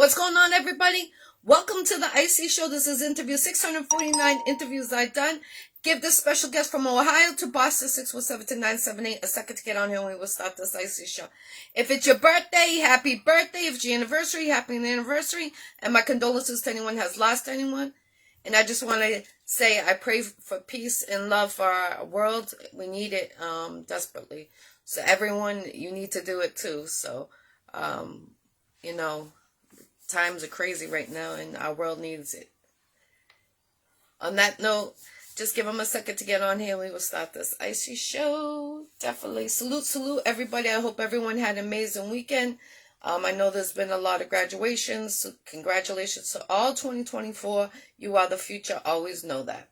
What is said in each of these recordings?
What's going on, everybody? Welcome to the Iccy Show. This is interview 649 interviews I've done. Give this special guest from Ohio to Boston 617-978 a second to get on here and we will start this Iccy Show. If it's your birthday, happy birthday. If it's your anniversary, happy anniversary. And my condolences to anyone who has lost anyone. And I just want to say I pray for peace and love for our world. We need it desperately. So everyone, you need to do it too. So, you know, times are crazy right now and our world needs it. On that note, just give them a second to get on here. We will start this Iccy Show. Definitely. Salute, everybody. I hope everyone had an amazing weekend. I know there's been a lot of graduations. So congratulations to all 2024. You are the future. Always know that.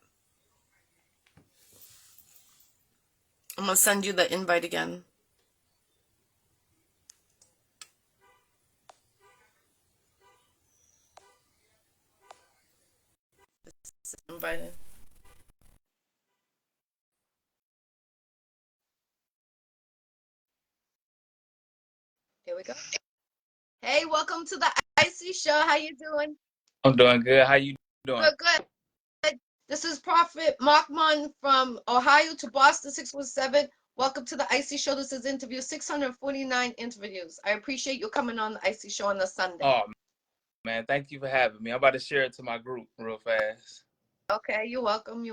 I'm going to send you the invite again. Invited. Here we go. Hey, welcome to the Iccy Show. How you doing? I'm doing good. How you doing? Good. This is Prophet Mocmoud from Ohio to Boston 617. Welcome to the Iccy Show. This is interview 649 interviews. I appreciate you coming on the Iccy Show on a Sunday. Oh, man. Thank you for having me. I'm about to share it to my group real fast. Okay, you're welcome.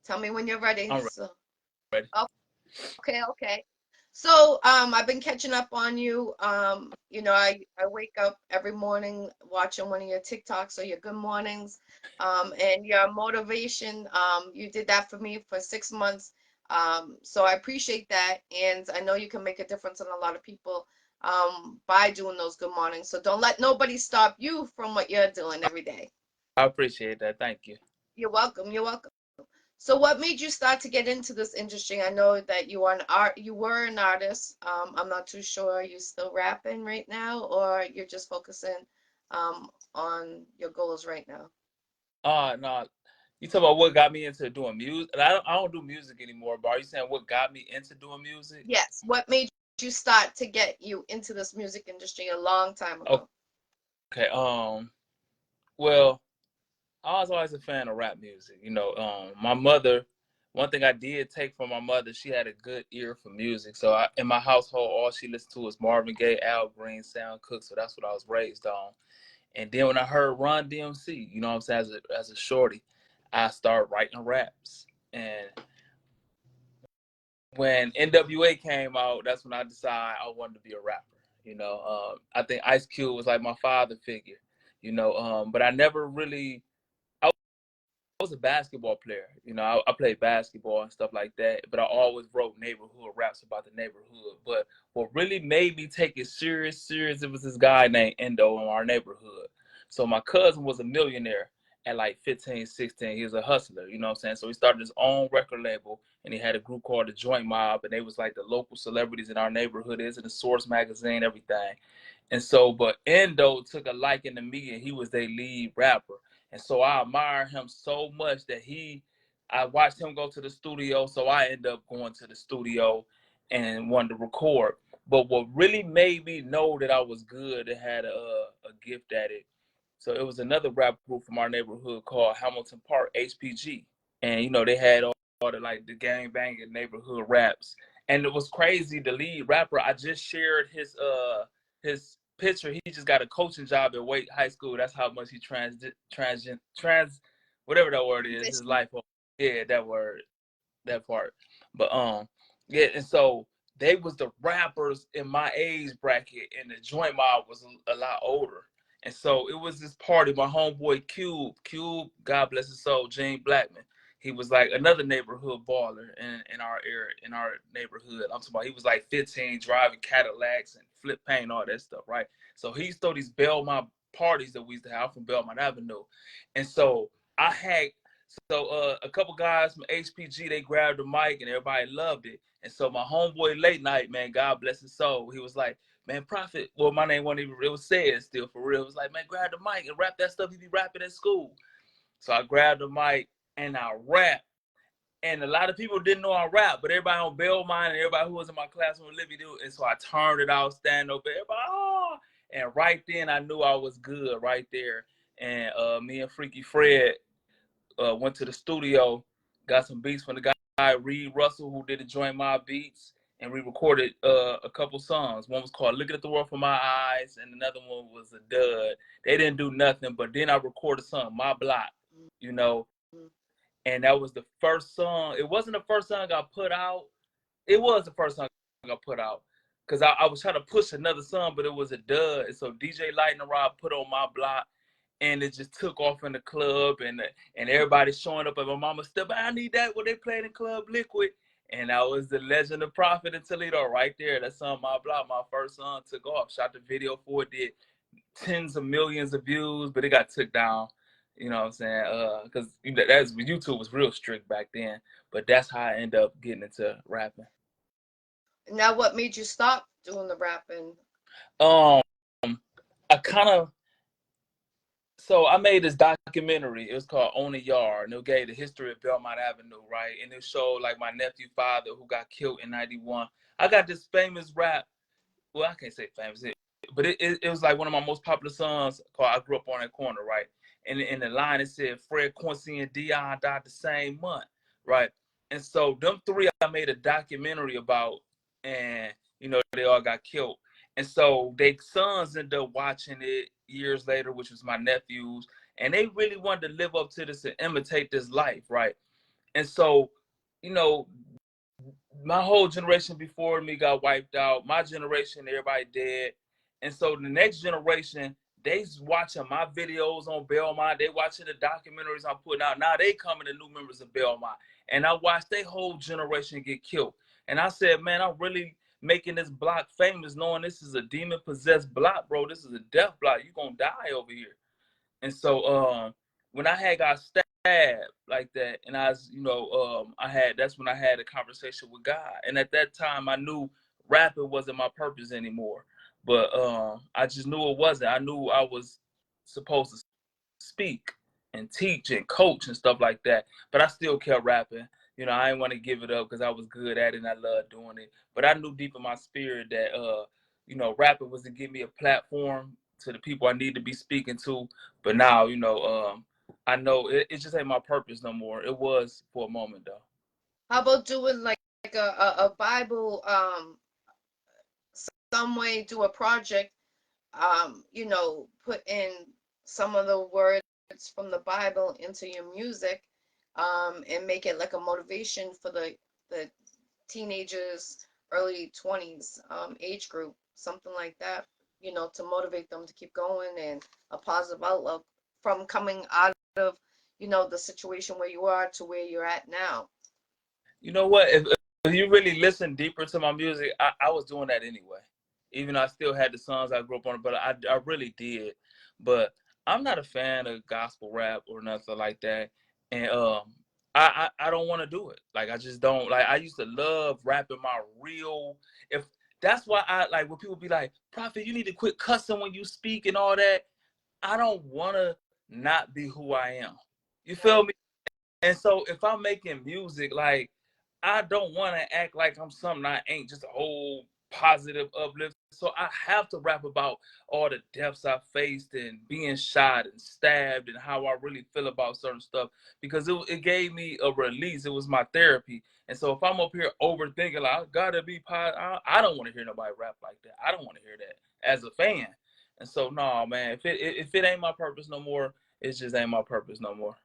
Tell me when you're ready. I'm ready. Okay. So, I've been catching up on you. I wake up every morning watching one of your TikToks or your good mornings, and your motivation. You did that for me for 6 months. So I appreciate that, and I know you can make a difference in a lot of people, by doing those good mornings. So don't let nobody stop you from what you're doing every day. I appreciate that. Thank you. You're welcome. So what made you start to get into this industry? I know that you were an artist. I'm not too sure you're still rapping right now or you're just focusing on your goals right now. No. You talk about what got me into doing music? I don't do music anymore, but are you saying what got me into doing music? Yes. What made you start to get you into this music industry a long time ago? Okay. Well, I was always a fan of rap music. My mother, one thing I did take from my mother, she had a good ear for music. So in my household, all she listened to was Marvin Gaye, Al Green, Sound Cook. So that's what I was raised on. And then when I heard Run DMC, you know what I'm saying, as a shorty, I started writing raps. And when NWA came out, that's when I decided I wanted to be a rapper. I think Ice Cube was like my father figure. But I never really. I was a basketball player. I played basketball and stuff like that. But I always wrote neighborhood raps about the neighborhood. But what really made me take it serious, it was this guy named Endo in our neighborhood. So my cousin was a millionaire at like 15, 16. He was a hustler, you know what I'm saying? So he started his own record label, and he had a group called the Joint Mob, and they was like the local celebrities in our neighborhood. Is in the Source magazine, everything. And so, but Endo took a liking to me, and he was their lead rapper. And so I admire him so much that I watched him go to the studio. So I ended up going to the studio and wanted to record. But what really made me know that I was good and had a gift at it. So it was another rap group from our neighborhood called Hamilton Park, HPG. And, they had all the gang banging neighborhood raps. And it was crazy. The lead rapper, I just shared his picture. He just got a coaching job at Wake High School. That's how much he whatever that word is, his life. Yeah, that part. But yeah, and so they was the rappers in my age bracket, and the Joint Mob was a lot older. And so it was this party. My homeboy Cube, God bless his soul, Gene Blackman. He was like another neighborhood baller in our area, in our neighborhood. I'm talking about he was like 15, driving Cadillacs and flip paint, all that stuff, right? So he used to throw these Belmont parties that we used to have from Belmont Avenue. And so I had a couple guys from HPG, they grabbed the mic and everybody loved it. And so my homeboy Late Night, man, God bless his soul, he was like, man, Prophet, well, my name wasn't even, it was said still for real. It was like, man, grab the mic and rap that stuff you be rapping at school. So I grabbed the mic and I rapped. And a lot of people didn't know I rap, but everybody on Belmont and everybody who was in my classroom would Libby do. And so I turned it out, stand up, everybody, oh. And right then I knew I was good right there. And me and Freaky Fred went to the studio, got some beats from the guy Reed Russell, who did the Join My Beats, and we recorded a couple songs. One was called Looking at the World From My Eyes, and another one was a dud. They didn't do nothing, but then I recorded a song, My Block, you know, and that was the first song. It wasn't the first song I put out. It was the first song I put out, because I was trying to push another song, but it was a dud. And so DJ Lightning Rod put on My Block, and it just took off in the club, and everybody showing up at my mama's step. I need that when they played in Club Liquid. And that was the Legend of Prophet in Toledo right there. That song, My Block, my first song, took off. Shot the video for it, did tens of millions of views, but it got took down. You know what I'm saying? Because that's YouTube was real strict back then. But that's how I ended up getting into rapping. Now, what made you stop doing the rapping? I kind of. So I made this documentary. It was called Own a Yard, and it gave the history of Belmont Avenue, right? And it showed like my nephew father who got killed in '91. I got this famous rap. Well, I can't say famous, but it was like one of my most popular songs called I Grew Up on That Corner, right? And in the line it said Fred Quincy and Dion died the same month, right? And so them three I made a documentary about, and you know, they all got killed. And so their sons ended up watching it years later, which was my nephews, and they really wanted to live up to this and imitate this life, right? And so, you know, my whole generation before me got wiped out. My generation, everybody dead. And so the next generation, they's watching my videos on Belmont. They watching the documentaries I'm putting out. Now they coming to new members of Belmont. And I watched their whole generation get killed. And I said, man, I'm really making this block famous, knowing this is a demon-possessed block, bro. This is a death block. You're going to die over here. And so when I had got stabbed like that, and I was, you know, that's when I had a conversation with God. And at that time, I knew rapping wasn't my purpose anymore. But I just knew it wasn't. I knew I was supposed to speak and teach and coach and stuff like that. But I still kept rapping. You know, I didn't want to give it up because I was good at it and I loved doing it. But I knew deep in my spirit that, you know, rapping was to give me a platform to the people I need to be speaking to. But now, you know, I know it just ain't my purpose no more. It was for a moment though. How about doing like a Bible, some way do a project, you know, put in some of the words from the Bible into your music, and make it like a motivation for the teenagers, early 20s age group, something like that, you know, to motivate them to keep going, and a positive outlook from coming out of, you know, the situation where you are to where you're at now. You know what? If you really listen deeper to my music, I was doing that anyway. Even though I still had the songs I grew up on, but I really did. But I'm not a fan of gospel rap or nothing like that. And I don't want to do it. Like I just don't. Like I used to love rapping my real. If that's why I like when people be like, Prophet, you need to quit cussing when you speak and all that. I don't want to not be who I am. You feel me? And so if I'm making music, like I don't want to act like I'm something I ain't, just a whole positive uplift. So I have to rap about all the deaths I faced and being shot and stabbed and how I really feel about certain stuff, because it gave me a release. It was my therapy. And so if I'm up here overthinking, like I gotta be positive, I don't want to hear nobody rap like that. I don't want to hear that as a fan. And so no, man, if it ain't my purpose no more, it just ain't my purpose no more.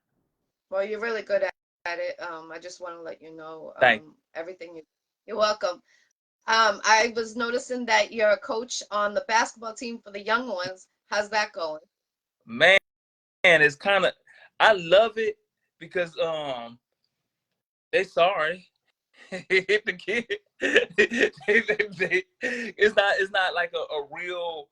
Well, you're really good at it. I just want to let you know Thank you. everything you're welcome. I was noticing that you're a coach on the basketball team for the young ones. How's that going? Man, it's kind of, I love it because they sorry. Hit the kid. It's not like a real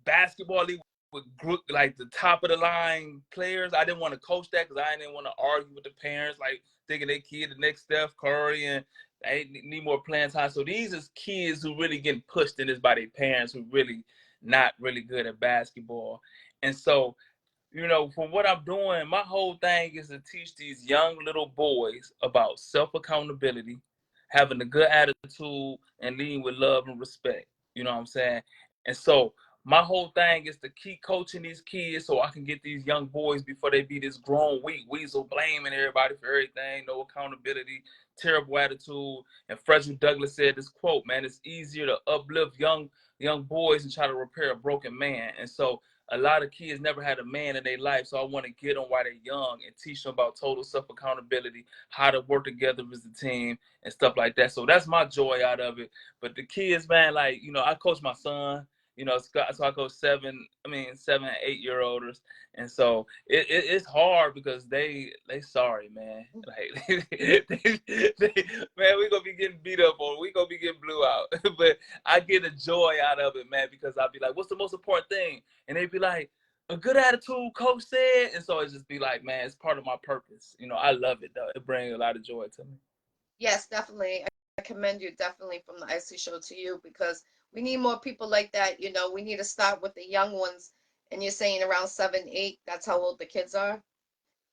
basketball league with group like the top of the line players. I didn't want to coach that because I didn't want to argue with the parents, like thinking they kid the next Steph Curry and they need more playing time. So these is kids who really getting pushed in this by their parents who really not really good at basketball. And so you know, for what I'm doing, my whole thing is to teach these young little boys about self accountability, having a good attitude, and leading with love and respect. You know what I'm saying? And so my whole thing is to keep coaching these kids so I can get these young boys before they be this grown weak weasel blaming everybody for everything, no accountability, terrible attitude. And Frederick Douglass said this quote, man, it's easier to uplift young boys and try to repair a broken man. And so a lot of kids never had a man in their life, so I want to get them while they're young and teach them about total self-accountability, how to work together as a team and stuff like that. So that's my joy out of it. But the kids, man, like, you know, I coach my son, you know, so I coach 7, 8-year-olds. And so it's hard because they sorry, man. Like, man, we gonna be getting beat up or we gonna be getting blew out. But I get a joy out of it, man, because I'll be like, what's the most important thing? And they'd be like, a good attitude, coach said. And so it just be like, man, it's part of my purpose. You know, I love it though. It brings a lot of joy to me. Yes, definitely. I commend you definitely from the Iccy Show to you because we need more people like that. You know, we need to start with the young ones. And you're saying around 7, 8, that's how old the kids are?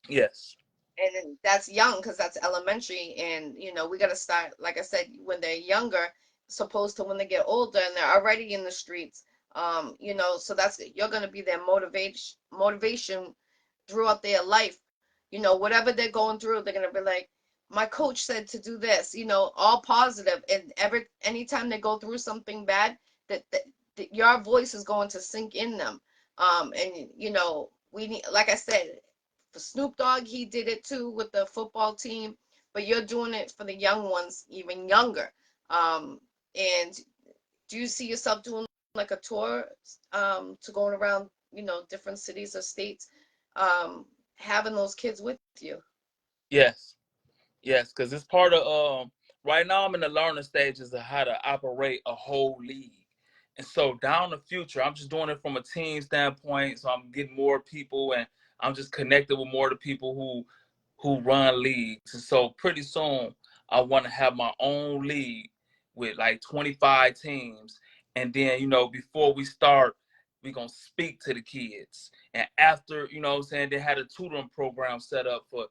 Yes. And that's young because that's elementary. And, you know, we got to start, like I said, when they're younger, supposed to when they get older and they're already in the streets. You know, so that's, you're going to be their motivation throughout their life. You know, whatever they're going through, they're gonna be like, my coach said to do this. You know, all positive. And anytime they go through something bad, that your voice is going to sink in them. And you know, we need, like I said, for Snoop Dogg, he did it too with the football team, but you're doing it for the young ones, even younger. And do you see yourself doing like a tour, to going around, you know, different cities or states, having those kids with you? Yes. Yes, because it's part of right now I'm in the learning stages of how to operate a whole league. And so down the future, I'm just doing it from a team standpoint. So I'm getting more people and I'm just connected with more of the people who run leagues. And so pretty soon I want to have my own league with like 25 teams. And then, you know, before we start, we're gonna speak to the kids. And after, you know what I'm saying, they had a tutoring program set up for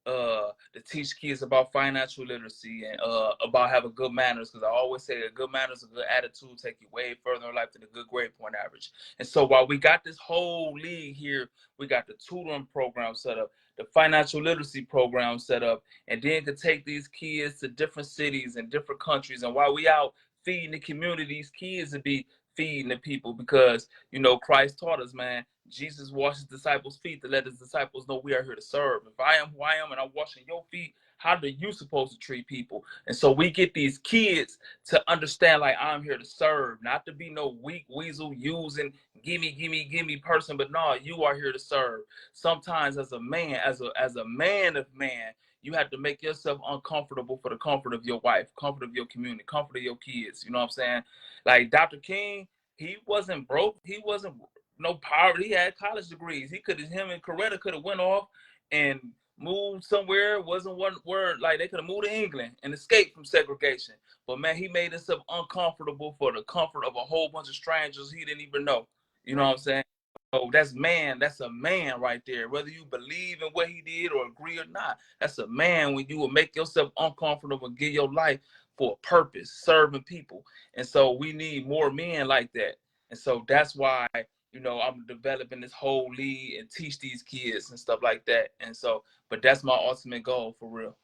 to teach kids about financial literacy and about having good manners, because I always say a good manners, a good attitude take you way further in life than a good grade point average. And so while we got this whole league here, we got the tutoring program set up, the financial literacy program set up, and then to take these kids to different cities and different countries. And while we out feeding the community, these kids would be feeding the people, because you know Christ taught us, man. Jesus washed his disciples' feet to let his disciples know we are here to serve. If I am who I am and I'm washing your feet, how are you supposed to treat people? And so we get these kids to understand, like, I'm here to serve, not to be no weak weasel using gimme person, but no, you are here to serve. Sometimes as a man, as a man of man, you have to make yourself uncomfortable for the comfort of your wife, comfort of your community, comfort of your kids. You know what I'm saying? Like Dr. King, he wasn't broke. He wasn't no poverty. He had college degrees. He could have, him and Coretta could have went off and moved somewhere. Wasn't one word like they could have moved to England and escaped from segregation. But man, he made himself uncomfortable for the comfort of a whole bunch of strangers he didn't even know. You know what I'm saying? So that's man. That's a man right there. Whether you believe in what he did or agree or not, that's a man when you will make yourself uncomfortable and give your life for a purpose, serving people. And so we need more men like that. And so that's why, you know, I'm developing this whole league and teach these kids and stuff like that. And so, but that's my ultimate goal for real.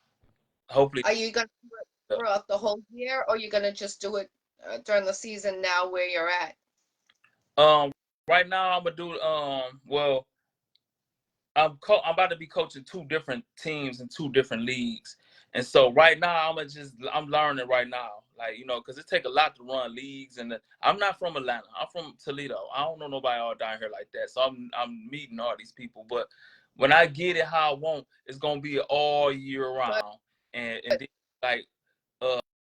Hopefully. Are you gonna do it throughout the whole year, or you gonna just do it during the season now where you're at? Um, right now I'm gonna do well, I'm about to be coaching two different teams in two different leagues, and so right now I'm learning right now, like, you know, because it take a lot to run leagues, and I'm not from Atlanta. I'm from Toledo. I don't know nobody all down here like that, so I'm meeting all these people. But when I get it how I want, it's gonna be all year But round, and then, like,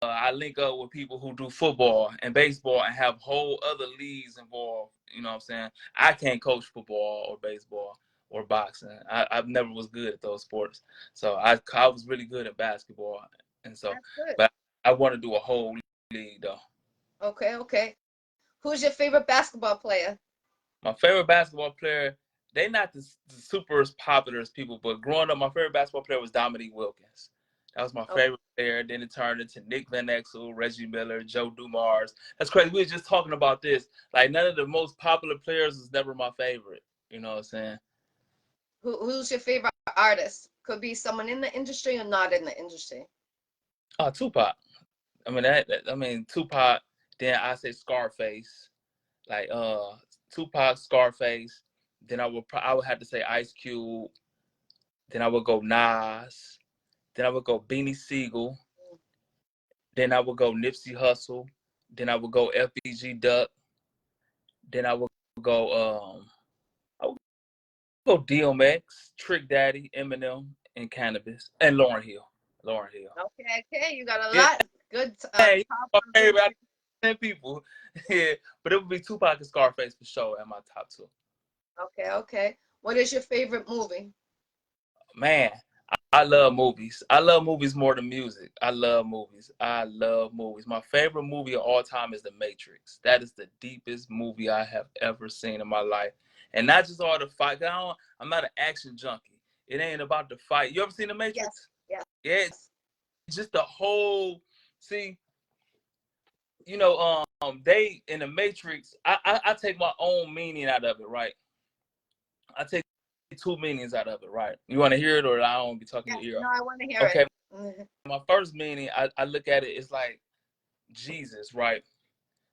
I link up with people who do football and baseball and have whole other leagues involved. You know what I'm saying? I can't coach football or baseball or boxing. I never was good at those sports. So I was really good at basketball. And so, that's good. but I want to do a whole league though. Okay, okay. Who's your favorite basketball player? My favorite basketball player, they not the super popular as people, but growing up, my favorite basketball player was Dominique Wilkins. That was my favorite player. Then it turned into Nick Van Exel, Reggie Miller, Joe Dumars. That's crazy. We were just talking about this. Like, none of the most popular players was never my favorite. You know what I'm saying? Who's your favorite artist? Could be someone in the industry or not in the industry. Oh, Tupac. I mean, Tupac. Then I say Scarface. Like Tupac, Scarface. Then I would have to say Ice Cube. Then I would go Nas. Then I would go Beanie Siegel. Then I would go Nipsey Hussle. Then I would go FBG Duck. Then I would go I would go DMX, Trick Daddy, Eminem, and Cannabis, and Lauryn Hill. Lauryn Hill. Okay, you got a Yeah, lot. Good. hey, my favorite 10 people. Yeah, but it would be Tupac and Scarface for sure at my top two. Okay. What is your favorite movie? Man, I love movies. I love movies more than music. I love movies. I love movies. My favorite movie of all time is The Matrix. That is the deepest movie I have ever seen in my life. And not just all the fight. I'm not an action junkie. It ain't about the fight. You ever seen The Matrix? Yes. Yeah, it's just the whole, see, you know, they in The Matrix, I take my own meaning out of it, right? I take two meanings out of it, right? You want to hear it, or I don't be talking your ear? No, I want to hear okay. it. My first meaning, I look at it, it's like Jesus, right?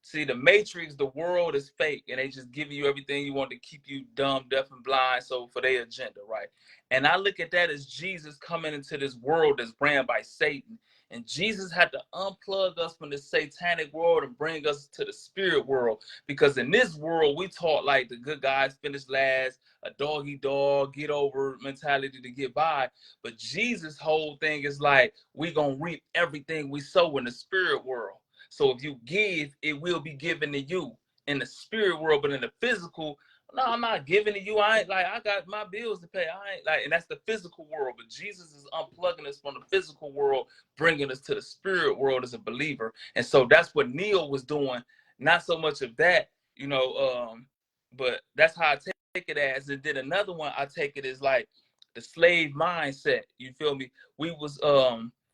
See, the Matrix, the world is fake, and they just give you everything you want to keep you dumb, deaf, and blind, so for their agenda, right? And I look at that as Jesus coming into this world that's ran by Satan. And Jesus had to unplug us from the satanic world and bring us to the spirit world. Because in this world, we taught like the good guys finish last, a doggy dog, get over mentality to get by. But Jesus' whole thing is like, we gonna reap everything we sow in the spirit world. So if you give, it will be given to you in the spirit world, but in the physical, no, I'm not giving to you. I ain't like, I got my bills to pay. I ain't like, and that's the physical world. But Jesus is unplugging us from the physical world, bringing us to the spirit world as a believer. And so that's what Neil was doing. Not so much of that, you know, but that's how I take it as. And then another one I take it as like the slave mindset. You feel me? We was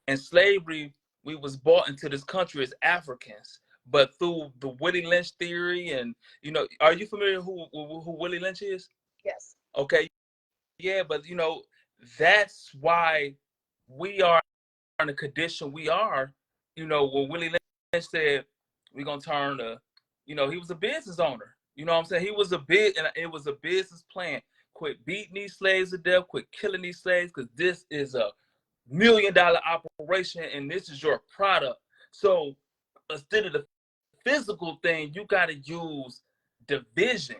in slavery. We was brought into this country as Africans, but through the Willie Lynch theory, and you know, are you familiar who Willie Lynch is? Yes. Okay, yeah, but you know, that's why we are in the condition we are. You know, when Willie Lynch said we're gonna turn the, you know, he was a business owner. You know what I'm saying? He was a bit, and it was a business plan. Quit beating these slaves to death. Quit killing these slaves, because this is a $1 million operation, and this is your product. So instead of the physical thing, you got to use division.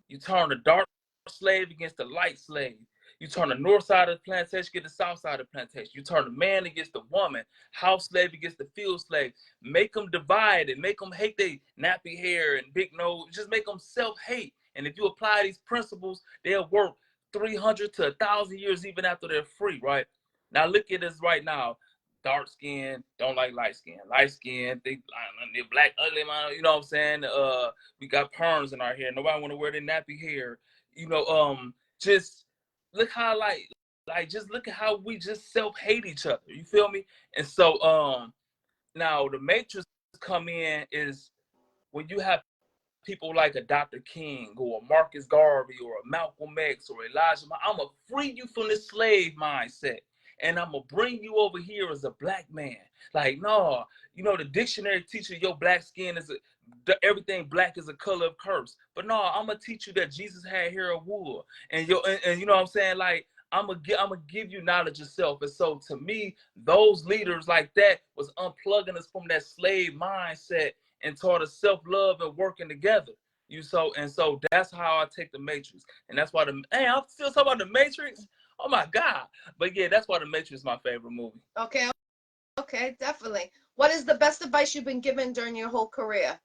You turn the dark slave against the light slave. You turn the north side of the plantation against the south side of the plantation. You turn the man against the woman, house slave against the field slave. Make them divide and make them hate their nappy hair and big nose. Just make them self-hate. And if you apply these principles, they'll work 300 to 1,000 years even after they're free, right? Now look at us right now. Dark skin, don't like light skin. Light skin, they're black, ugly, man. You know what I'm saying? We got perms in our hair. Nobody want to wear their nappy hair. You know, just look how like just look at how we just self-hate each other. You feel me? And so now the Matrix come in is when you have people like a Dr. King or a Marcus Garvey or a Malcolm X or Elijah. I'm going to free you from this slave mindset. And I'm going to bring you over here as a black man. Like, no, you know, the dictionary teaches your black skin is everything black is a color of curse. But no, I'm going to teach you that Jesus had hair of wool. And you know what I'm saying? Like, I'm gonna give you knowledge yourself. And so to me, those leaders like that was unplugging us from that slave mindset and taught us self-love and working together. So that's how I take the Matrix. And that's why I'm still talking about the Matrix. Oh my God. But yeah, that's why the Matrix is my favorite movie. Okay, definitely. What is the best advice you've been given during your whole career?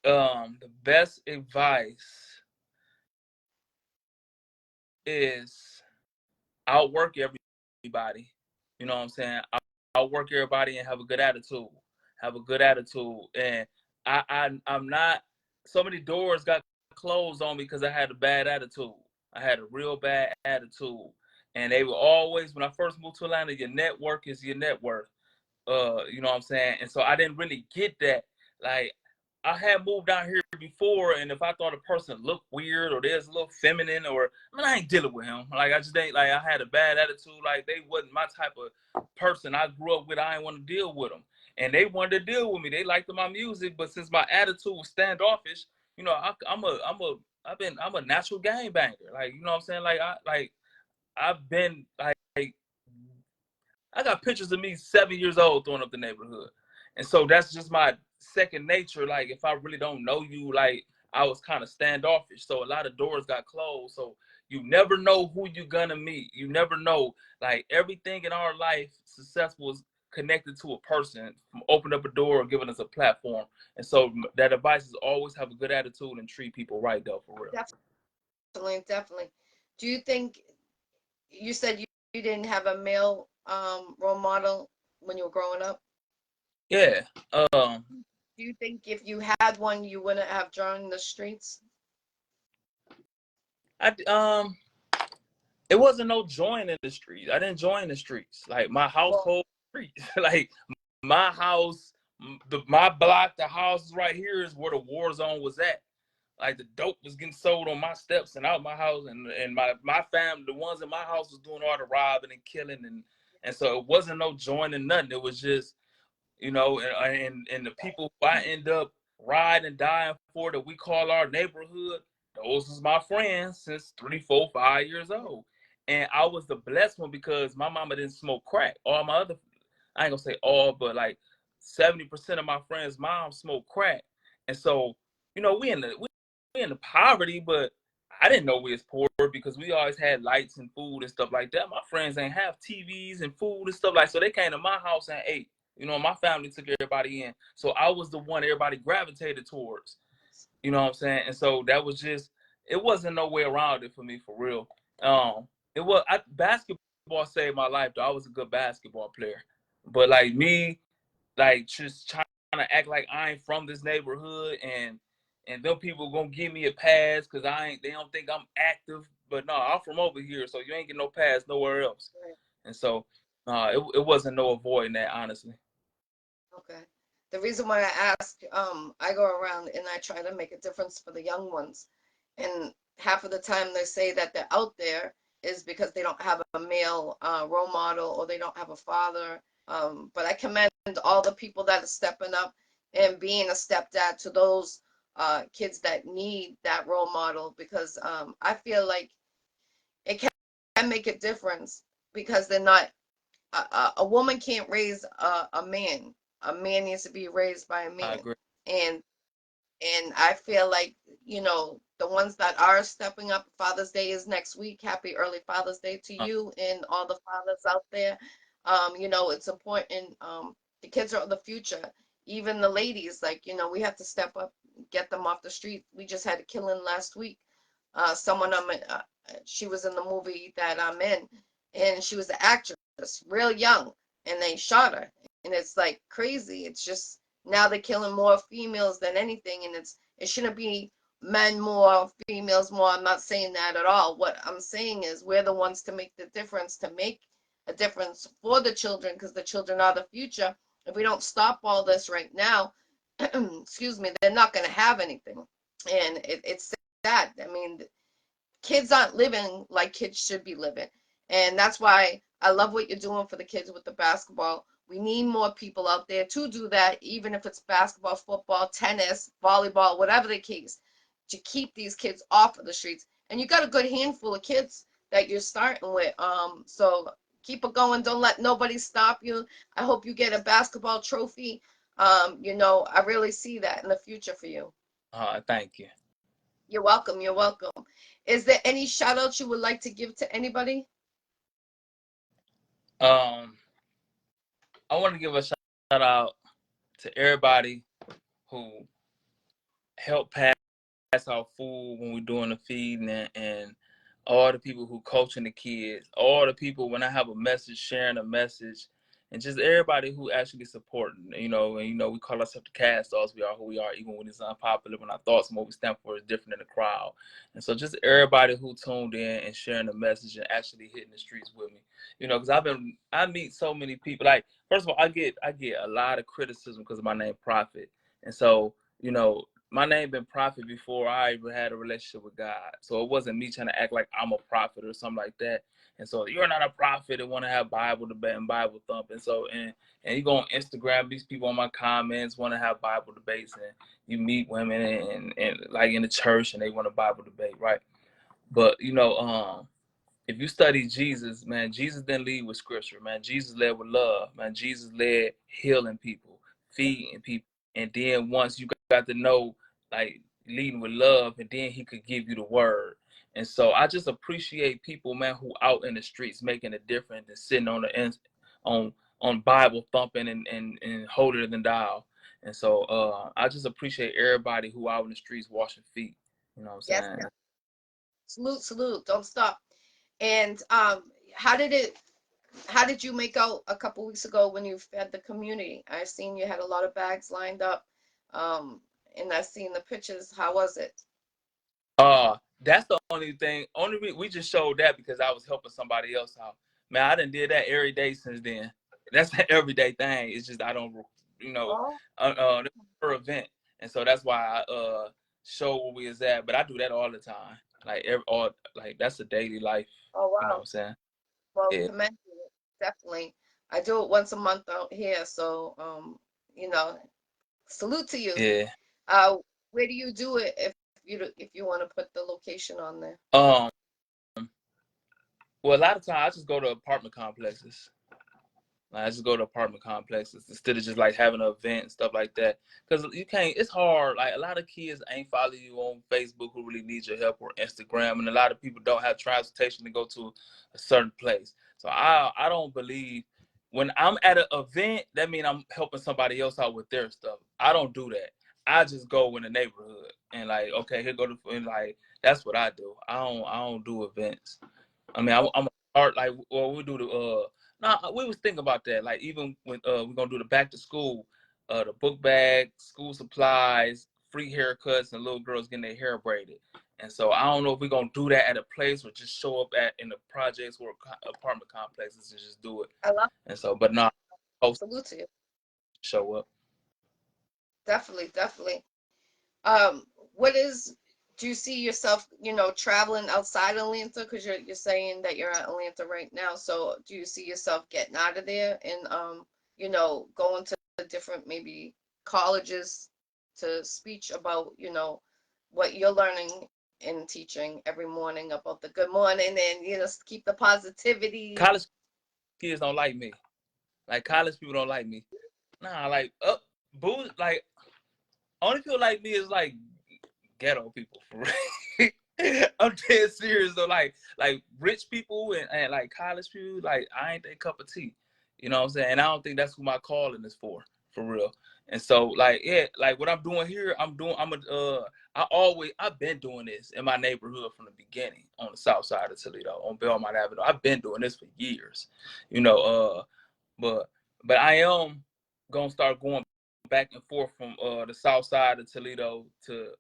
The best advice is outwork everybody. You know what I'm saying? Outwork everybody and have a good attitude. Have a good attitude. And I'm not so many doors got closed on me because I had a bad attitude. I had a real bad attitude. And they were always, when I first moved to Atlanta, your network is your net worth. You know what I'm saying? And so I didn't really get that. Like, I had moved down here before, and if I thought a person looked weird or there's a little feminine, or I mean, I ain't dealing with him. Like, I just ain't, like, I had a bad attitude. Like, they wasn't my type of person I grew up with. I didn't want to deal with them, and they wanted to deal with me. They liked my music, but since my attitude was standoffish, you know, I'm a natural gang banger. Like, you know what I'm saying? I've been like I got pictures of me 7 years old throwing up the neighborhood. And so that's just my second nature. Like, if I really don't know you, like, I was kind of standoffish. So a lot of doors got closed. So you never know who you're going to meet. You never know. Like, everything in our life, successful, is connected to a person, from opening up a door or giving us a platform. And so that advice is always have a good attitude and treat people right, though, for real. Definitely, definitely. Do you think, you said you didn't have a male role model when you were growing up? Yeah. Do you think if you had one, you wouldn't have joined the streets? I It wasn't no join in the streets. I didn't join the streets. Like, my Well, household streets. Like, my house, my block, the house right here is where the war zone was at. Like, the dope was getting sold on my steps and out my house, and my family, the ones in my house, was doing all the robbing and killing, and so it wasn't no joining nothing. It was just, you know, and the people I end up riding and dying for, that we call our neighborhood, those was my friends since 3, 4, 5 years old. And I was the blessed one because my mama didn't smoke crack. All my other, I ain't gonna say all, but like 70% of my friends' moms smoke crack. And so, you know, we in the poverty, but I didn't know we was poor because we always had lights and food and stuff like that. My friends ain't have TVs and food and stuff like, so they came to my house and ate. You know, my family took everybody in. So I was the one everybody gravitated towards. You know what I'm saying? And so that was just, it wasn't no way around it for me, for real. Basketball saved my life, though. I was a good basketball player. But like me, like, just trying to act like I ain't from this neighborhood, and them people gonna give me a pass because they don't think I'm active. But no, I'm from over here, so you ain't get no pass nowhere else. And so it wasn't no avoiding that, honestly. okay. The reason why I ask, I go around and I try to make a difference for the young ones. And half of the time they say that they're out there is because they don't have a male role model, or they don't have a father. But I commend all the people that are stepping up and being a stepdad to those kids that need that role model, because I feel like it can make a difference, because they're not, a woman can't raise a man. A man needs to be raised by a I man. agree. And I feel like, the ones that are stepping up, Father's Day is next week. Happy early Father's Day to Uh, you and all the fathers out there. It's important. The kids are the future. Even the ladies, like, we have to step up, get them off the street. We just had a killing last week. Someone, she was in the movie that I'm in, and she was the actress, real young, and they shot her. And it's like crazy. It's just, now they're killing more females than anything, and it shouldn't be men more, females more. I'm not saying that at all. What I'm saying is, we're the ones to make the difference, to make a difference for the children, because the children are the future. If we don't stop all this right now, excuse me, they're not going to have anything. And it's sad. I mean, kids aren't living like kids should be living. And that's why I love what you're doing for the kids with the basketball. We need more people out there to do that, even if it's basketball, football, tennis, volleyball, whatever the case, to keep these kids off of the streets. And you got a good handful of kids that you're starting with. So keep it going. Don't let nobody stop you. I hope you get a basketball trophy. I really see that in the future for you. Thank you. You're welcome. You're welcome. Is there any shout outs you would like to give to anybody? Um, I want to give a shout out to everybody who helped pass out food when we're doing the feeding, and all the people who coaching the kids, all the people when I have a message, sharing a message, and just everybody who actually supporting, you know, and you know, we call ourselves the cast offs. We are who we are, even when it's unpopular, when our thoughts and what we stand for is different in the crowd. And so just everybody who tuned in and sharing the message and actually hitting the streets with me. You know, because I meet so many people. Like, first of all, I get a lot of criticism because of my name Prophet. And so, you know, my name been Prophet before I even had a relationship with God. So it wasn't me trying to act like I'm a prophet or something like that. And so you're not a prophet and want to have Bible debate and Bible thump. And so and you go on Instagram, these people on my comments want to have Bible debates, and you meet women and like in the church and they want a Bible debate, right? But you know, if you study Jesus, man, Jesus didn't lead with scripture, man. Jesus led with love, man. Jesus led healing people, feeding people. And then once you got to know, like, leading with love, and then he could give you the word. And so I just appreciate people, man, who out in the streets making a difference and sitting on the on Bible thumping and holier than thou. And so I just appreciate everybody who out in the streets washing feet. You know what I'm Yes, saying? salute, salute. Don't stop. And how did it? How did you make out a couple weeks ago when you fed the community? I seen you had a lot of bags lined up, um, and I seen the pictures. How was it? That's the only thing. We just showed that because I was helping somebody else out. Man, I done did that every day since then. That's an everyday thing. It's just I don't, you know, Oh, per event, and so that's why I show where we is at. But I do that all the time. Like like that's a daily life. oh You know what wow. I'm saying? Well, Yeah, commend you. Definitely. I do it once a month out here, so you know, salute to you. yeah. Uh, where do you do it if you want to put the location on there? Um. Well, a lot of times I just go to apartment complexes. Like, I just go to apartment complexes instead of just like having an event and stuff like that. Because you can't, it's hard. Like, a lot of kids ain't follow you on Facebook who really need your help, or Instagram. And a lot of people don't have transportation to go to a certain place. So I don't believe when I'm at an event, that means I'm helping somebody else out with their stuff. I don't do that. I just go in the neighborhood and like, okay, here go to, and like, that's what I do. I don't do events. I mean, I'm a start like, well, we do the nah, we was thinking about that. Like, even when we're gonna do the back to school, the book bag, school supplies, free haircuts, and little girls getting their hair braided. And so I don't know if we're gonna do that at a place or just show up in the projects or apartment complexes and just do it. I love And so, but no, post salute to you. show up. Definitely, definitely. Um, what is do you see yourself, traveling outside Atlanta? Because you're saying that you're at Atlanta right now. So do you see yourself getting out of there and going to different maybe colleges to speech about, what you're learning and teaching every morning about the good morning and keep the positivity. College kids don't like me. Like, college people don't like me. Nah, like booze. Like, only people like me is like ghetto people for real. I'm dead serious though. Like rich people and like college people, like I ain't their cup of tea. You know what I'm saying? And I don't think that's who my calling is for real. And so like, yeah, like what I'm doing here, I've been doing this in my neighborhood from the beginning on the south side of Toledo, on Belmont Avenue. I've been doing this for years. You know, but I am gonna start going back and forth from the south side of Toledo to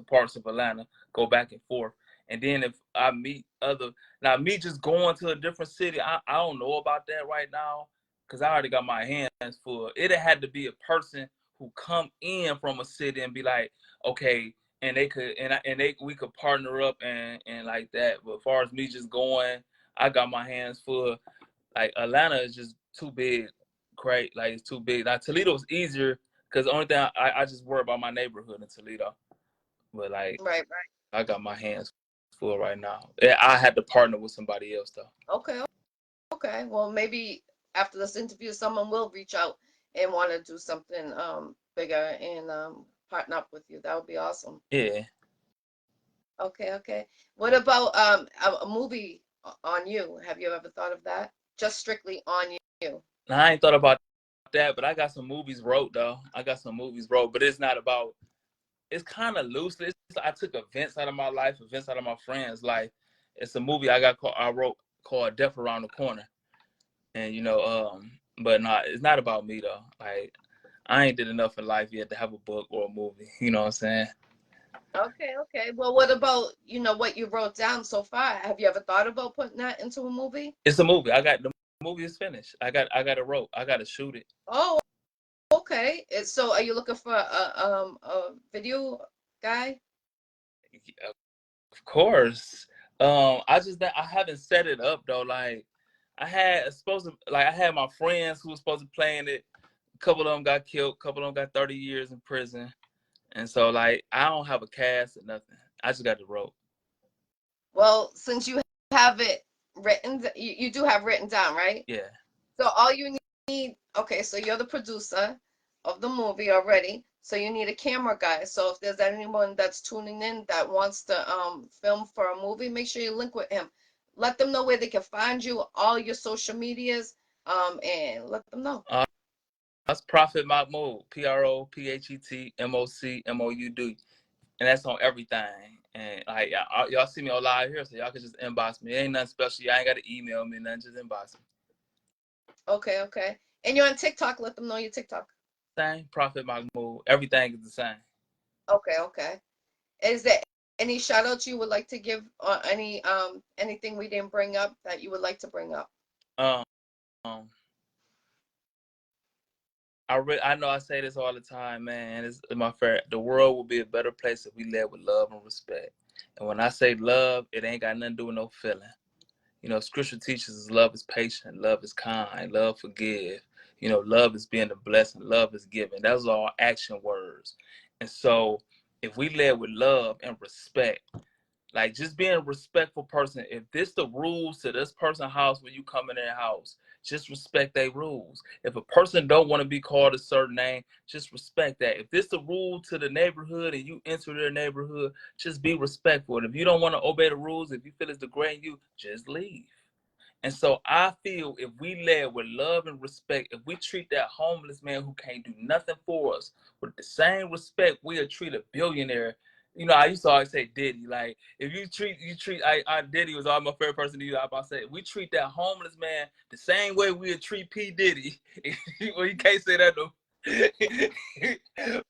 parts of Atlanta, go back and forth. And then if I meet me just going to a different city, I don't know about that right now because I already got my hands full. It had to be a person who come in from a city and be like, okay, and they could we could partner up and like that. But as far as me just going, I got my hands full. Like, Atlanta is just too big, right? Like, it's too big. Now Toledo's easier because the only thing I just worry about my neighborhood in Toledo. But like, Right, right. I got my hands full right now. Yeah, I had to partner with somebody else though. Okay, okay. Well, maybe after this interview, someone will reach out and want to do something bigger and partner up with you. That would be awesome. Yeah. Okay, okay. What about a movie on you? Have you ever thought of that? Just strictly on you. Now, I ain't thought about that, but I got some movies wrote though. I got some movies wrote, but it's not about. It's kind of loose. I took events out of my life, events out of my friends' life. It's a movie I wrote called Death Around the Corner. And but no, it's not about me though. Like I ain't did enough in life yet to have a book or a movie. You know what I'm saying? Okay, okay. Well, what about, what you wrote down so far? Have you ever thought about putting that into a movie? It's a movie. The movie is finished. I got it wrote. I got to shoot it. Oh, okay. So are you looking for a video guy? Of course. I haven't set it up though. Like I had my friends who were supposed to play in it. A couple of them got killed. A couple of them got 30 years in prison. And so like I don't have a cast or nothing. I just got the rope. Well, since you have it written, you do have written down, right? Yeah. So all you need, okay, so you're the producer of the movie already. So you need a camera guy. So if there's anyone that's tuning in that wants to film for a movie, make sure you link with him. Let them know where they can find you, all your social medias, and let them know. That's Prophet Mocmoud. PROPHETMOCMOUD. And that's on everything. And like y'all see me on live here, so y'all can just inbox me. It ain't nothing special. Y'all ain't got to email me, nothing. Just inbox me. Okay, okay. And you're on TikTok. Let them know your TikTok. Same Prophet Mahmoud. Everything is the same. Okay, okay. Is there any shout outs you would like to give, or anything we didn't bring up that you would like to bring up? Um, um I know I say this all the time, man. It's my favorite. The world will be a better place if we led with love and respect. And when I say love, it ain't got nothing to do with no feeling. Scripture teaches us love is patient, love is kind, love forgive. Love is being a blessing, love is giving. Those are all action words. And so if we led with love and respect, like just being a respectful person. If this the rules to this person's house when you come in their house, just respect their rules. If a person don't want to be called a certain name, just respect that. If this the rule to the neighborhood and you enter their neighborhood, just be respectful. And if you don't want to obey the rules, if you feel it's degrading you, just leave. And so I feel if we led with love and respect, if we treat that homeless man who can't do nothing for us with the same respect we'll treat a billionaire. I used to always say Diddy. Like if I Diddy was all my favorite person to use. I about to say we treat that homeless man the same way we'll treat P. Diddy. Well, you can't say that though.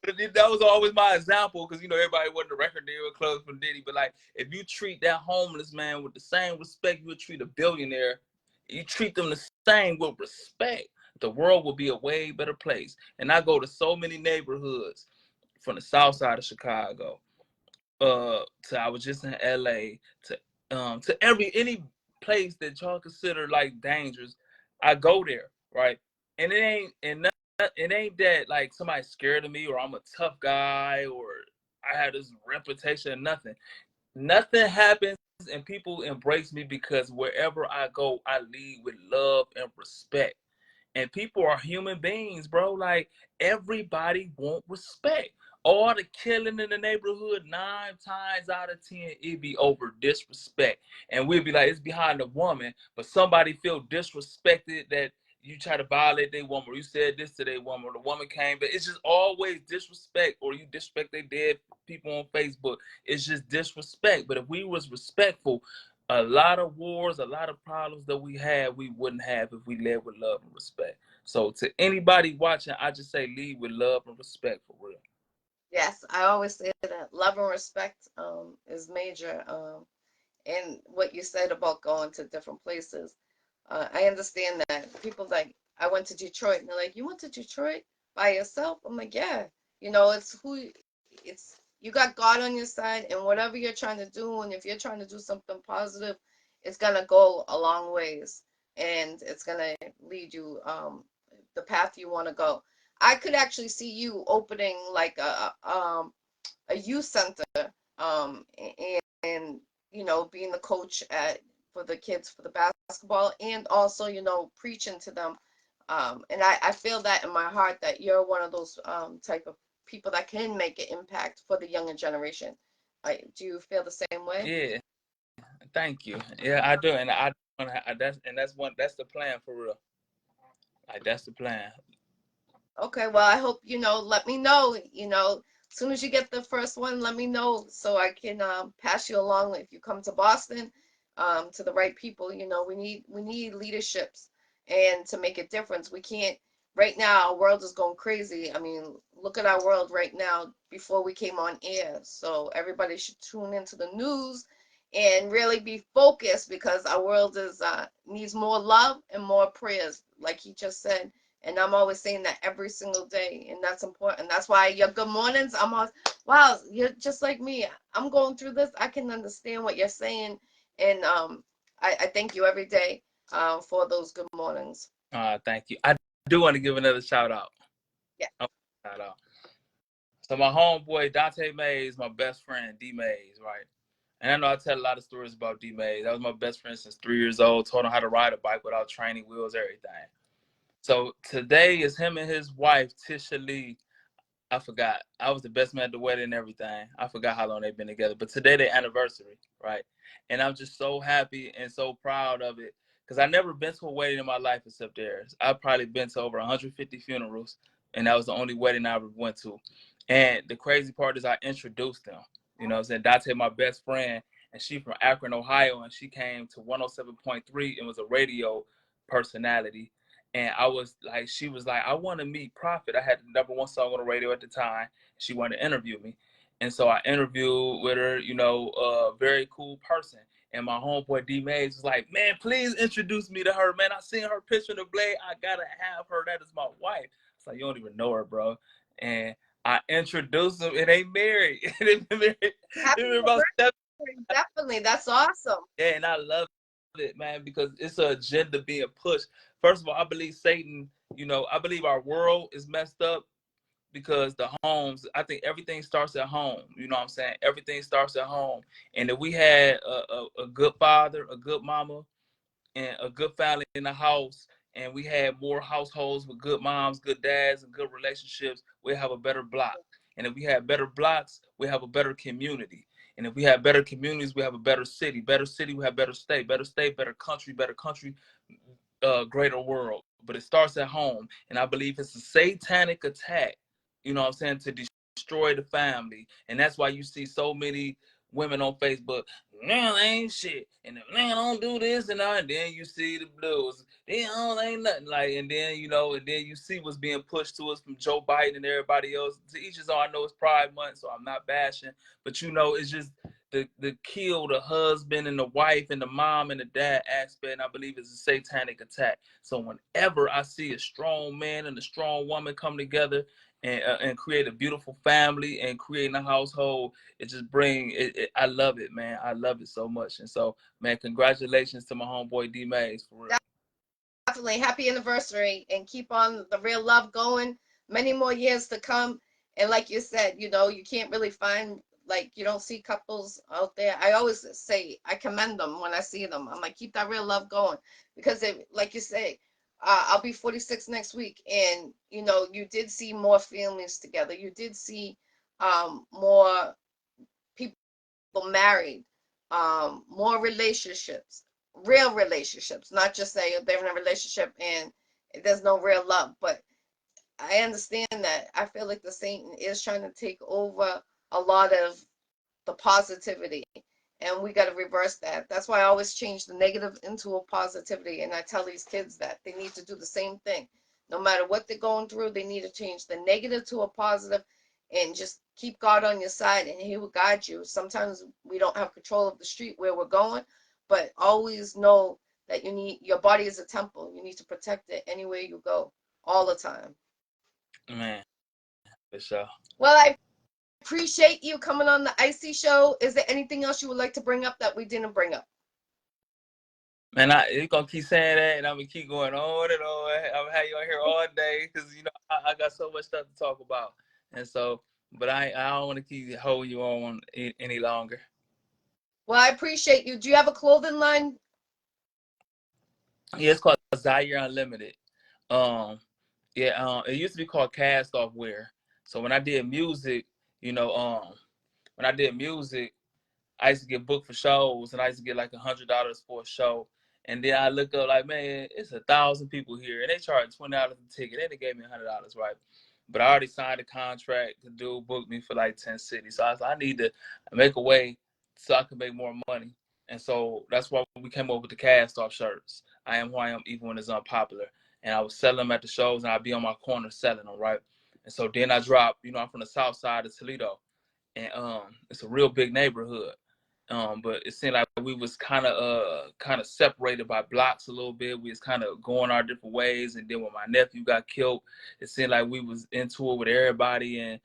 But that was always my example because everybody wanted the record deal close from Diddy. But like if you treat that homeless man with the same respect you would treat a billionaire, you treat them the same with respect, the world will be a way better place. And I go to so many neighborhoods from the south side of Chicago, to I was just in LA, to any place that y'all consider like dangerous, I go there, right? And it ain't that like somebody's scared of me or I'm a tough guy or I have this reputation or nothing. Nothing happens and people embrace me because wherever I go, I lead with love and respect. And people are human beings, bro. Like everybody want respect. All the killing in the neighborhood, 9 times out of 10, it be over disrespect. And we'll be like, it's behind the woman, but somebody feel disrespected that you try to violate their woman, or you said this to their woman, or the woman came, but it's just always disrespect, or you disrespect their dead people on Facebook. It's just disrespect. But if we was respectful, a lot of wars, a lot of problems that we had, we wouldn't have if we led with love and respect. So to anybody watching, I just say lead with love and respect for real. Yes, I always say that love and respect is major. And what you said about going to different places, I understand that people like I went to Detroit and they're like, you went to Detroit by yourself? I'm like, yeah. It's you got God on your side, and whatever you're trying to do, and if you're trying to do something positive, it's gonna go a long ways, and it's gonna lead you the path you want to go. I could actually see you opening like a youth center, and being the coach for the kids for the basketball, and also preaching to them. And I feel that in my heart that you're one of those type of people that can make an impact for the younger generation. Do you feel the same way? Yeah, thank you. Yeah, I do, and that's the plan for real. Like that's the plan. Okay, well, I hope let me know. As soon as you get the first one, let me know so I can pass you along if you come to Boston, to the right people. We need leaderships, and to make a difference. We can't, right now, our world is going crazy. I mean, look at our world right now before we came on air. So everybody should tune into the news and really be focused, because our world is needs more love and more prayers, like he just said. And I'm always saying that every single day, and that's important. That's why your good mornings, I'm always, wow, you're just like me. I'm going through this. I can understand what you're saying, and I thank you every day for those good mornings. Thank you. I do want to give another shout out. Yeah. Shout out. So my homeboy Dante Mays, my best friend D Mays, right? And I know I tell a lot of stories about D Mays. That was my best friend since 3 years old. Taught him how to ride a bike without training wheels, everything. So today is him and his wife Tisha Lee. I forgot. I was the best man at the wedding and everything. I forgot how long they've been together. But today their anniversary, right? And I'm just so happy and so proud of it. Because I never been to a wedding in my life except theirs. I've probably been to over 150 funerals. And that was the only wedding I ever went to. And the crazy part is I introduced them. You know what I'm saying? Dante, my best friend, and she from Akron, Ohio. And she came to 107.3 and was a radio personality. And I was like, she was like, I want to meet Prophet. I had the #1 song on the radio at the time. She wanted to interview me. And so I interviewed with her, you know, very cool person. And my homeboy D Mays was like, man, please introduce me to her, man. I seen her picture in the Blade. I got to have her. That is my wife. It's like, you don't even know her, bro. And I introduced them, and they married. They've been married. Happy They've been about 7. anniversary. Definitely. That's awesome. Yeah, and I love it, man, because it's an agenda being pushed. First of all, I believe Satan, you know, I believe our world is messed up because the homes, I think everything starts at home. You know what I'm saying? Everything starts at home. And if we had a good father, a good mama, and a good family in the house, and we had more households with good moms, good dads, and good relationships, we have a better block. And if we have better blocks, we have a better community. And if we have better communities, we have a better city. Better city, we have better state. Better country, greater world. But it starts at home. And I believe it's a satanic attack, you know what I'm saying, to destroy the family. And that's why you see so many women on Facebook, man, ain't shit. And the man don't do this and that. And then you see the blues. They don't ain't nothing like, and then, you know, and then you see what's being pushed to us from Joe Biden and everybody else. To each his own. I know it's Pride Month, so I'm not bashing. But you know, it's just the kill the husband and the wife and the mom and the dad aspect. And I believe it's a satanic attack. So whenever I see a strong man and a strong woman come together and create a beautiful family and creating a household, it just bring it. I love it, man. I love it so much. And so, man, congratulations to my homeboy D Mays, for real. Definitely. Happy anniversary, and keep on the real love going. Many more years to come. And like you said, you know, you can't really find, like, you don't see couples out there. I always say I commend them when I see them. I'm like, keep that real love going, because it, like you say, I'll be 46 next week, and you know, you did see more families together. You did see more people married, more relationships, real relationships, not just say they're in a relationship and there's no real love. But I understand that. I feel like the Satan is trying to take over a lot of the positivity, and we got to reverse that. That's why I always change the negative into a positivity, and I tell these kids that they need to do the same thing. No matter what they're going through, they need to change the negative to a positive, and just keep God on your side, and he will guide you. Sometimes we don't have control of the street where we're going, but always know that you need, your body is a temple. You need to protect it anywhere you go, all the time. Man, for sure. Well, I appreciate you coming on the Iccy Show. Is there anything else you would like to bring up that we didn't bring up? Man, you're gonna keep saying that, and I'm gonna keep going on and on. I'm gonna have you on here all day because you know I got so much stuff to talk about, and so, but I don't want to keep holding you on any longer. Well, I appreciate you. Do you have a clothing line? Yeah, it's called Zaire Unlimited. Um, yeah, it used to be called Cast Off Wear. So when I did music, you know, when I did music, I used to get booked for shows, and I used to get like $100 for a show. And then I look up like, man, it's 1,000 people here, and they charge $20 a ticket. They gave me $100, right? But I already signed a contract. The dude booked me for like 10 cities, so I was like, I need to make a way so I can make more money. And so that's why we came up with the cast off shirts. I am who I am, even when it's unpopular. And I was selling them at the shows, and I'd be on my corner selling them, right? And so then I dropped, I'm from the south side of Toledo, and it's a real big neighborhood. But it seemed like we was kind of separated by blocks a little bit. We was kind of going our different ways. And then when my nephew got killed, it seemed like we was into it with everybody. And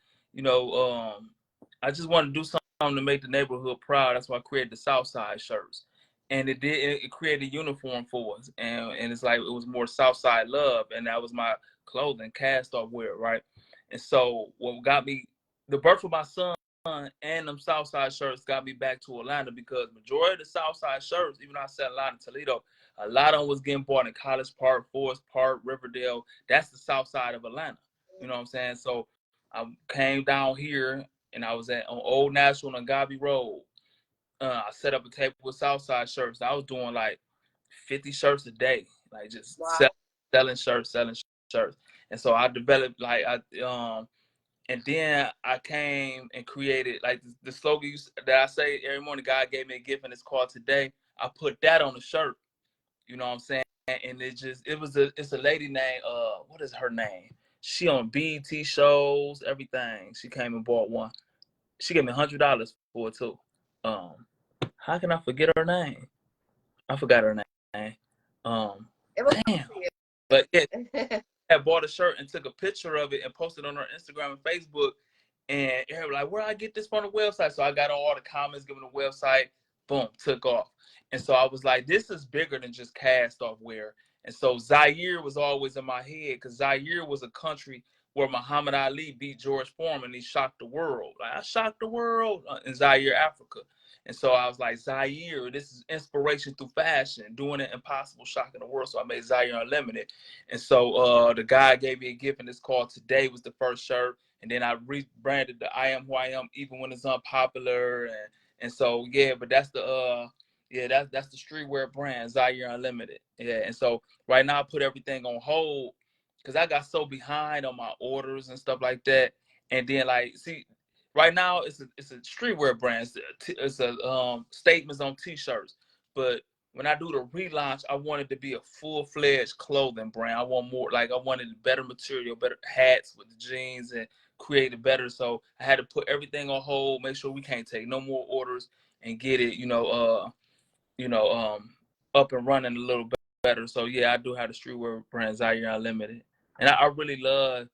I just wanted to do something to make the neighborhood proud. That's why I created the Southside shirts, and it created a uniform for us. And it's like it was more Southside love, and that was my clothing, cast off wear, right? And so what got me the birth of my son and them Southside shirts got me back to Atlanta, because majority of the Southside shirts, even though I sell a lot in Toledo, a lot of them was getting bought in College Park, Forest Park, Riverdale. That's the South side of Atlanta. You know what I'm saying? So I came down here, and I was on Old National and Gabi Road. I set up a table with Southside shirts. I was doing like 50 shirts a day, like just Wow. selling shirts. And so I developed and then I came and created like the slogan that I say every morning, God gave me a gift and it's called today. I put that on the shirt. You know what I'm saying? And it's a lady named, what is her name? She on BET shows, everything. She came and bought one. She gave me $100 for it too. How can I forget her name? I forgot her name. It was Damn. But yeah, had bought a shirt and took a picture of it and posted on her Instagram and Facebook. And everybody like, where I get this from the website? So I got on all the comments, giving the website, boom, took off. And so I was like, this is bigger than just cast off wear. And so Zaire was always in my head, because Zaire was a country where Muhammad Ali beat George Foreman. He shocked the world. Like, I shocked the world in Zaire, Africa. And so I was like, Zaire, this is inspiration through fashion, doing it impossible, shocking the world. So I made Zaire Unlimited. And so the guy gave me a gift, and it's called Today was the first shirt. And then I rebranded the I am who I am, even when it's unpopular. And so yeah, but that's the that's the streetwear brand, Zaire Unlimited. Yeah. And so right now I put everything on hold, because I got so behind on my orders and stuff like that. And then like, see, right now it's a streetwear brand. It's a statements on t-shirts. But when I do the relaunch, I wanted to be a full-fledged clothing brand. I want more, like I wanted better material, better hats with the jeans, and create it better. So I had to put everything on hold, make sure we can't take no more orders, and get it, up and running a little bit better. So yeah, I do have the streetwear brand Zaire Unlimited, and I really love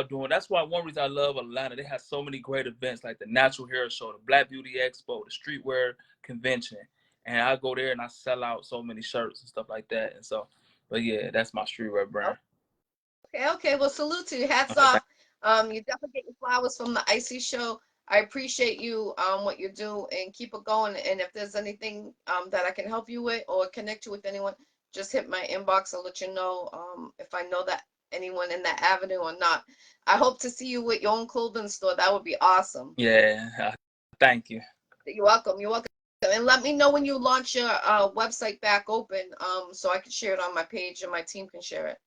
doing. That's why one reason I love Atlanta. They have so many great events like the Natural Hair Show, the Black Beauty Expo, the Streetwear Convention, and I go there and I sell out so many shirts and stuff like that. And so, but yeah, that's my streetwear brand. Okay. Well, salute to you. Hats All right, off. You definitely get your flowers from the Iccy Show. I appreciate you, what you do, and keep it going. And if there's anything that I can help you with or connect you with anyone, just hit my inbox. I'll let you know if I know that anyone in that avenue or not. I hope to see you with your own clothing store. That would be awesome. yeah, thank you. You're welcome. You're welcome. And let me know when you launch your website back open, so I can share it on my page and my team can share it.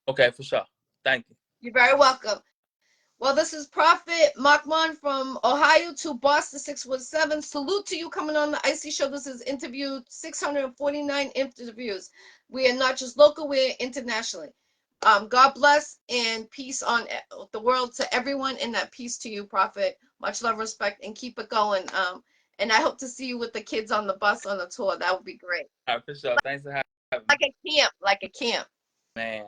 Okay, for sure. Thank you. You're very welcome. Well, this is Prophet Mocmoud from Ohio to Boston 617. Salute to you coming on the Iccy Show. This is interview 649 interviews. We are not just local, we're internationally. God bless and peace on the world to everyone, and that peace to you, Prophet. Much love, respect, and keep it going. And I hope to see you with the kids on the bus on the tour. That would be great. All right, for sure. Thanks for having me. Like a camp, like a camp. Man.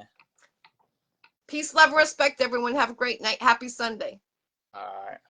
Peace, love, respect, everyone. Have a great night. Happy Sunday. All right.